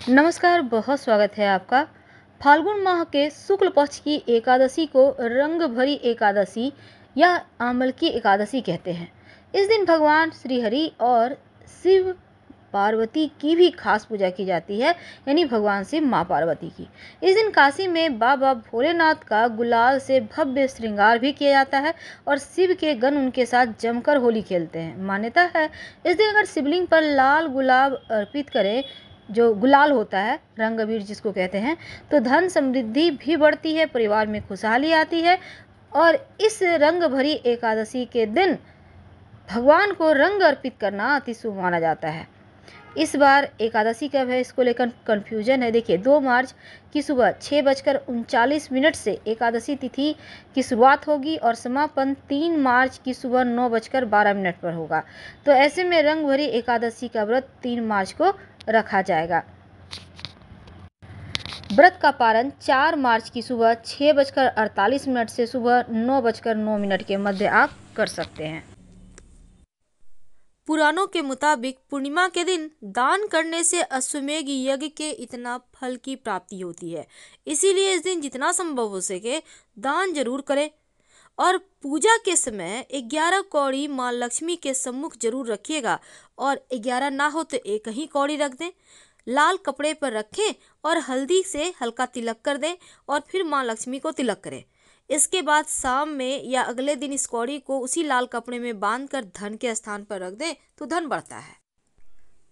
नमस्कार, बहुत स्वागत है आपका। फाल्गुन माह के शुक्ल पक्ष की एकादशी को रंग भरी एकादशी या आंवल की एकादशी कहते हैं। इस दिन भगवान श्री हरि और शिव पार्वती की भी खास पूजा की जाती है, यानी भगवान शिव माँ पार्वती की। इस दिन काशी में बाबा भोलेनाथ का गुलाल से भव्य श्रृंगार भी किया जाता है और शिव के गण उनके साथ जमकर होली खेलते हैं। मान्यता है इस दिन अगर शिवलिंग पर लाल गुलाब अर्पित करें, जो गुलाल होता है, रंग अबीर जिसको कहते हैं, तो धन समृद्धि भी बढ़ती है, परिवार में खुशहाली आती है। और इस रंग भरी एकादशी के दिन भगवान को रंग अर्पित करना अति शुभ माना जाता है। इस बार एकादशी कब है, इसको लेकर कन्फ्यूजन है। देखिए, 2 मार्च की सुबह 6:39 से एकादशी तिथि की शुरुआत होगी और समापन 3 मार्च की सुबह 9:12 पर होगा। तो ऐसे में रंग भरी एकादशी का व्रत 3 मार्च को रखा जाएगा। व्रत का पारण 4 मार्च की सुबह 6:48 से सुबह 9:09 के मध्य आप कर सकते हैं। पुराणों के मुताबिक पूर्णिमा के दिन दान करने से अश्वमेघ यज्ञ के इतना फल की प्राप्ति होती है। इसीलिए इस दिन जितना संभव हो सके दान जरूर करें और पूजा के समय 11 कौड़ी माँ लक्ष्मी के सम्मुख जरूर रखिएगा और 11 ना हो तो एक ही कौड़ी रख दें। लाल कपड़े पर रखें और हल्दी से हल्का तिलक कर दें और फिर माँ लक्ष्मी को तिलक करें। इसके बाद शाम में या अगले दिन इस कौड़ी को उसी लाल कपड़े में बांधकर धन के स्थान पर रख दें तो धन बढ़ता है।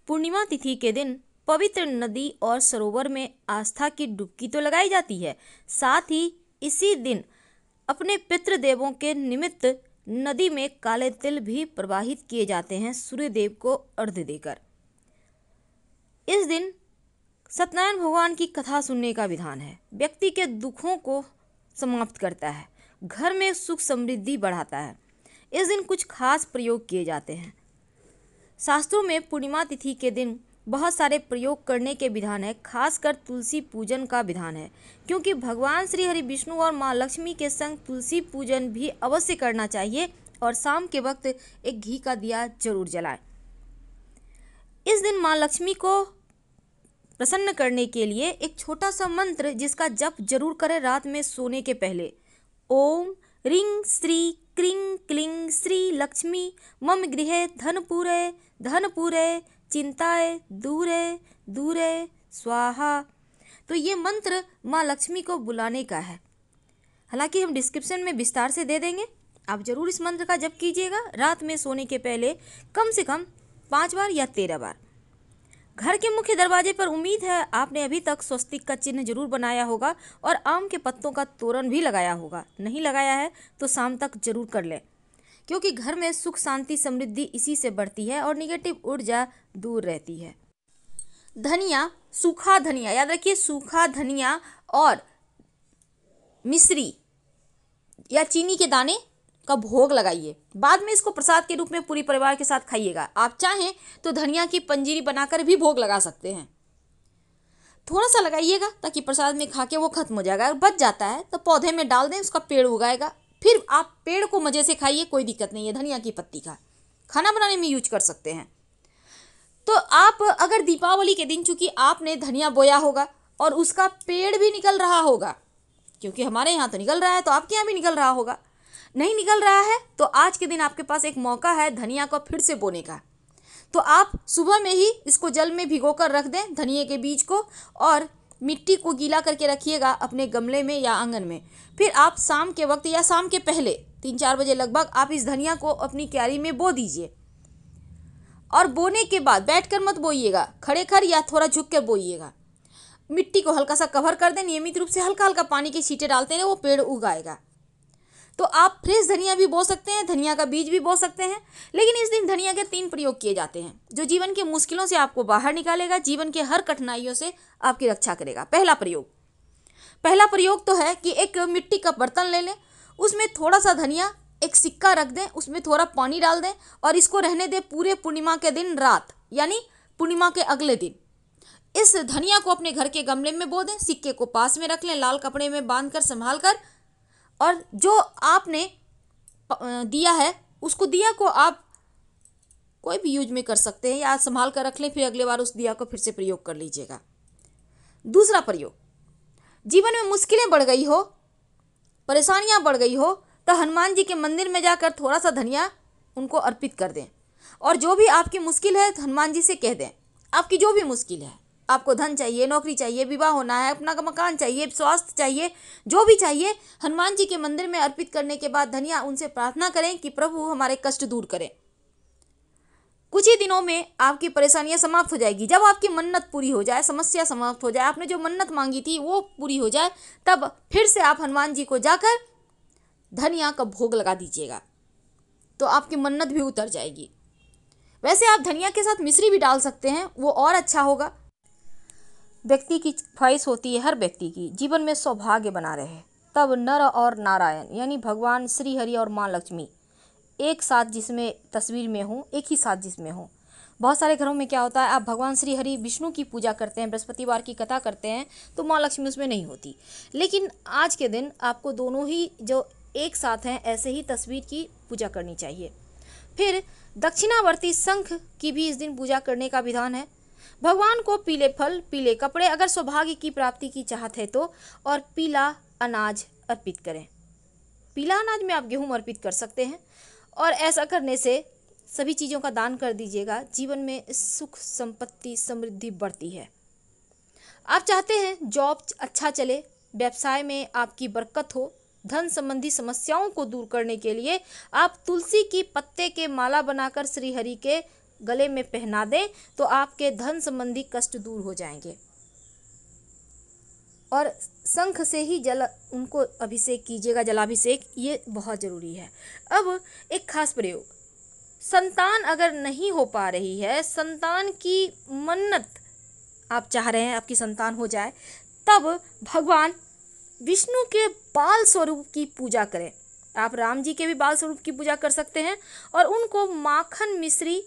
पूर्णिमा तिथि के दिन पवित्र नदी और सरोवर में आस्था की डुबकी तो लगाई जाती है, साथ ही इसी दिन अपने पितृदेवों के निमित्त नदी में काले तिल भी प्रवाहित किए जाते हैं, सूर्यदेव को अर्घ्य देकर। इस दिन सत्यनारायण भगवान की कथा सुनने का विधान है। व्यक्ति के दुखों को समाप्त करता है, घर में सुख समृद्धि बढ़ाता है। इस दिन कुछ खास प्रयोग किए जाते हैं। शास्त्रों में पूर्णिमा तिथि के दिन बहुत सारे प्रयोग करने के विधान है, खासकर तुलसी पूजन का विधान है, क्योंकि भगवान श्री हरि विष्णु और माँ लक्ष्मी के संग तुलसी पूजन भी अवश्य करना चाहिए और शाम के वक्त एक घी का दिया जरूर जलाएं। इस दिन माँ लक्ष्मी को प्रसन्न करने के लिए एक छोटा सा मंत्र जिसका जप जरूर करें रात में सोने के पहले। ओम ह्रीं श्री क्रीं क्लीं श्री लक्ष्मी मम गृहे धनपुरे चिंताए दूरे दूरे स्वाहा। तो ये मंत्र माँ लक्ष्मी को बुलाने का है। हालांकि हम डिस्क्रिप्शन में विस्तार से दे देंगे, आप जरूर इस मंत्र का जप कीजिएगा रात में सोने के पहले कम से कम 5 बार या 13 बार। घर के मुख्य दरवाजे पर उम्मीद है आपने अभी तक स्वस्तिक का चिन्ह जरूर बनाया होगा और आम के पत्तों का तोरण भी लगाया होगा। नहीं लगाया है तो शाम तक जरूर कर लें, क्योंकि घर में सुख शांति समृद्धि इसी से बढ़ती है और निगेटिव ऊर्जा दूर रहती है। धनिया, सूखा धनिया, याद रखिए सूखा धनिया और मिश्री या चीनी के दाने का भोग लगाइए। बाद में इसको प्रसाद के रूप में पूरी परिवार के साथ खाइएगा। आप चाहें तो धनिया की पंजीरी बनाकर भी भोग लगा सकते हैं। थोड़ा सा लगाइएगा ताकि प्रसाद में खा के वो खत्म हो जाएगा। अगर बच जाता है तो पौधे में डाल दें, उसका पेड़ उगाएगा, फिर आप पेड़ को मजे से खाइए, कोई दिक्कत नहीं है। धनिया की पत्ती का खाना बनाने में यूज कर सकते हैं। तो आप अगर दीपावली के दिन, चूंकि आपने धनिया बोया होगा और उसका पेड़ भी निकल रहा होगा, क्योंकि हमारे यहाँ तो निकल रहा है तो आपके यहाँ भी निकल रहा होगा, नहीं निकल रहा है तो आज के दिन आपके पास एक मौका है धनिया को फिर से बोने का। तो आप सुबह में ही इसको जल में भिगोकर रख दें, धनिया के बीज को, और मिट्टी को गीला करके रखिएगा अपने गमले में या आंगन में। फिर आप शाम के वक्त या शाम के पहले 3-4 बजे लगभग आप इस धनिया को अपनी क्यारी में बो दीजिए। और बोने के बाद बैठकर मत बोइएगा, खड़े खड़ या थोड़ा झुक कर बोइएगा। मिट्टी को हल्का सा कवर कर दें, नियमित रूप से हल्का हल्का पानी के छींटे डालते रहे, वो पेड़ उगाएगा। तो आप फ्रेश धनिया भी बो सकते हैं, धनिया का बीज भी बो सकते हैं। लेकिन इस दिन धनिया के 3 प्रयोग किए जाते हैं जो जीवन की मुश्किलों से आपको बाहर निकालेगा, जीवन के हर कठिनाइयों से आपकी रक्षा करेगा। पहला प्रयोग तो है कि एक मिट्टी का बर्तन ले लें, उसमें थोड़ा सा धनिया, एक सिक्का रख दें, उसमें थोड़ा पानी डाल दें और इसको रहने दें पूरे पूर्णिमा के दिन रात, यानी पूर्णिमा के अगले दिन। इस धनिया को अपने घर के गमले में बो दें, सिक्के को पास में रख लें, लाल कपड़े में बांधकर संभाल कर, और जो आपने दिया है उसको, दिया को आप कोई भी यूज में कर सकते हैं या संभाल कर रख लें, फिर अगले बार उस दिया को फिर से प्रयोग कर लीजिएगा। दूसरा प्रयोग, जीवन में मुश्किलें बढ़ गई हो, परेशानियां बढ़ गई हो, तो हनुमान जी के मंदिर में जाकर थोड़ा सा धनिया उनको अर्पित कर दें। और जो भी आपकी मुश्किल है हनुमान जी से कह दें, आपकी जो भी मुश्किल है, आपको धन चाहिए, नौकरी चाहिए, विवाह होना है, अपना मकान चाहिए, स्वास्थ्य चाहिए, जो भी चाहिए, हनुमान जी के मंदिर में अर्पित करने के बाद धनिया उनसे प्रार्थना करें कि प्रभु हमारे कष्ट दूर करें। कुछ ही दिनों में आपकी परेशानियां समाप्त हो जाएगी। जब आपकी मन्नत पूरी हो जाए, समस्या समाप्त हो जाए, आपने जो मन्नत मांगी थी वो पूरी हो जाए, तब फिर से आप हनुमान जी को जाकर धनिया का भोग लगा दीजिएगा, तो आपकी मन्नत भी उतर जाएगी। वैसे आप धनिया के साथ मिश्री भी डाल सकते हैं, वो और अच्छा होगा। व्यक्ति की ख्वाहिश होती है, हर व्यक्ति की जीवन में सौभाग्य बना रहे, तब नर और नारायण यानी भगवान श्री हरि और माँ लक्ष्मी एक साथ जिसमें तस्वीर में हो, एक ही साथ जिसमें हो। बहुत सारे घरों में क्या होता है, आप भगवान श्री हरि विष्णु की पूजा करते हैं, बृहस्पतिवार की कथा करते हैं, तो माँ लक्ष्मी उसमें नहीं होती। लेकिन आज के दिन आपको दोनों ही जो एक साथ हैं ऐसे ही तस्वीर की पूजा करनी चाहिए। फिर दक्षिणावर्ती शंख की भी इस दिन पूजा करने का विधान है। भगवान को पीले फल, पीले कपड़े अगर सौभाग्य की प्राप्ति की चाहत है तो, और पीला अनाज अर्पित करें। पीला अनाज में आप गेहूं अर्पित कर सकते हैं, और ऐसा करने से सभी चीज़ों का दान कर दीजिएगा। जीवन में सुख, संपत्ति, समृद्धि बढ़ती है। आप चाहते हैं जॉब अच्छा चले, व्यवसाय में आपकी बरकत हो, धन संबंधी समस्याओं को दूर करने के लिए आप तुलसी की पत्ते के माला बनाकर श्री हरि के गले में पहना दें, तो आपके धन संबंधी कष्ट दूर हो जाएंगे। और शंख से ही जल उनको अभिषेक कीजिएगा, जलाभिषेक, ये बहुत ज़रूरी है। अब एक खास प्रयोग, संतान अगर नहीं हो पा रही है, संतान की मन्नत आप चाह रहे हैं आपकी संतान हो जाए, तब भगवान विष्णु के बाल स्वरूप की पूजा करें। आप राम जी के भी बाल स्वरूप की पूजा कर सकते हैं, और उनको माखन मिश्री,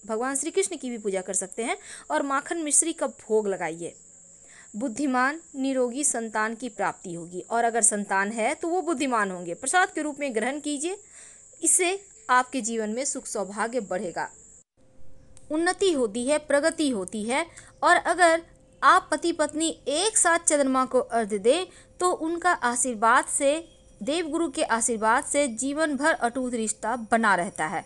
भगवान श्री कृष्ण की भी पूजा कर सकते हैं, और माखन मिश्री का भोग लगाइए। बुद्धिमान निरोगी संतान की प्राप्ति होगी, और अगर संतान है तो वो बुद्धिमान होंगे। प्रसाद के रूप में ग्रहण कीजिए, इससे आपके जीवन में सुख सौभाग्य बढ़ेगा, उन्नति होती है, प्रगति होती है। और अगर आप पति पत्नी एक साथ चंद्रमा को अर्घ्य दें तो उनका आशीर्वाद से, देवगुरु के आशीर्वाद से जीवन भर अटूट रिश्ता बना रहता है।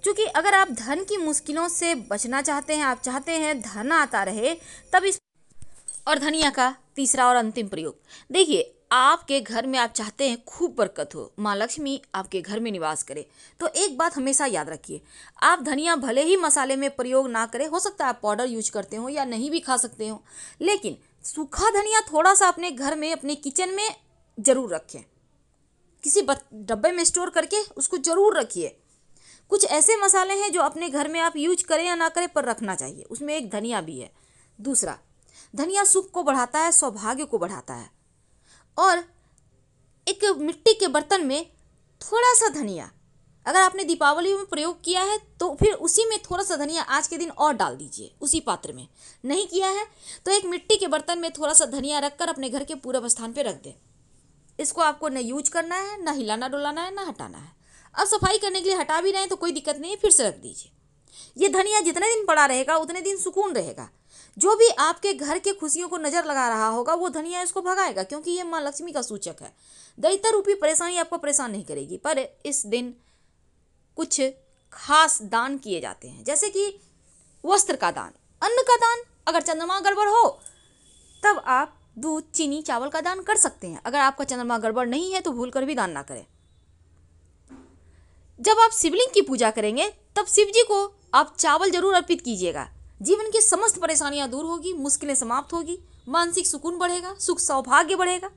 क्योंकि अगर आप धन की मुश्किलों से बचना चाहते हैं, आप चाहते हैं धन आता रहे, तब इस और धनिया का तीसरा और अंतिम प्रयोग, देखिए आपके घर में आप चाहते हैं खूब बरकत हो, माँ लक्ष्मी आपके घर में निवास करे, तो एक बात हमेशा याद रखिए, आप धनिया भले ही मसाले में प्रयोग ना करें, हो सकता है आप पाउडर यूज करते हो या नहीं भी खा सकते हो, लेकिन सूखा धनिया थोड़ा सा अपने घर में, अपने किचन में जरूर रखें, किसी डब्बे में स्टोर करके उसको जरूर रखिए। कुछ ऐसे मसाले हैं जो अपने घर में आप यूज करें या ना करें पर रखना चाहिए, उसमें एक धनिया भी है। दूसरा, धनिया सुख को बढ़ाता है, सौभाग्य को बढ़ाता है। और एक मिट्टी के बर्तन में थोड़ा सा धनिया, अगर आपने दीपावली में प्रयोग किया है तो फिर उसी में थोड़ा सा धनिया आज के दिन और डाल दीजिए उसी पात्र में। नहीं किया है तो एक मिट्टी के बर्तन में थोड़ा सा धनिया रखकर अपने घर के पूर्व स्थान पे रख दें। इसको आपको न यूज करना है, ना हिलाना डुलाना है, ना हटाना है। अब सफाई करने के लिए हटा भी रहे हैं तो कोई दिक्कत नहीं है, फिर से रख दीजिए। ये धनिया जितने दिन पड़ा रहेगा उतने दिन सुकून रहेगा। जो भी आपके घर के खुशियों को नजर लगा रहा होगा वो धनिया इसको भगाएगा, क्योंकि ये माँ लक्ष्मी का सूचक है। दैत्य रूपी परेशानी आपको परेशान नहीं करेगी। पर इस दिन कुछ खास दान किए जाते हैं, जैसे कि वस्त्र का दान, अन्न का दान। अगर चंद्रमा गड़बड़ हो तब आप दूध, चीनी, चावल का दान कर सकते हैं। अगर आपका चंद्रमा गड़बड़ नहीं है तो भूल कर भी दान ना करें। जब आप शिवलिंग की पूजा करेंगे तब शिव जी को आप चावल जरूर अर्पित कीजिएगा। जीवन की समस्त परेशानियां दूर होगी, मुश्किलें समाप्त होगी, मानसिक सुकून बढ़ेगा, सुख सौभाग्य बढ़ेगा।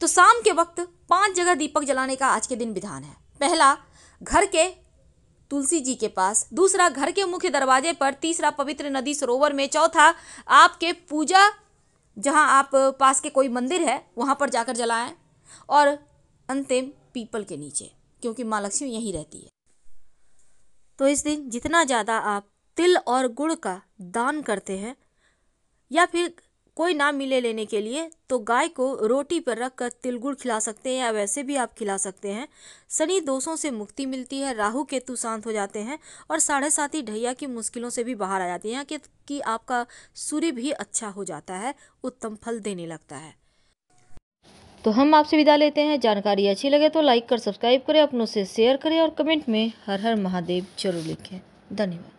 तो शाम के वक्त 5 जगह दीपक जलाने का आज के दिन विधान है। पहला, घर के तुलसी जी के पास, दूसरा घर के मुख्य दरवाजे पर, तीसरा पवित्र नदी सरोवर में, चौथा आपके पूजा जहां आप पास के कोई मंदिर है वहां पर जाकर जलाएं, और अंतिम पीपल के नीचे, क्योंकि माँ लक्ष्मी यहीं रहती है। तो इस दिन जितना ज़्यादा आप तिल और गुड़ का दान करते हैं या फिर कोई ना मिले लेने के लिए तो गाय को रोटी पर रख कर तिल गुड़ खिला सकते हैं, या वैसे भी आप खिला सकते हैं। शनि दोषों से मुक्ति मिलती है, राहु केतु शांत हो जाते हैं और 7.5 ढैया की मुश्किलों से भी बाहर आ जाती हैं कि आपका सूर्य भी अच्छा हो जाता है, उत्तम फल देने लगता है। तो हम आपसे विदा लेते हैं। जानकारी अच्छी लगे तो लाइक कर सब्सक्राइब करें, अपनों से शेयर करें और कमेंट में हर हर महादेव जरूर लिखें। धन्यवाद।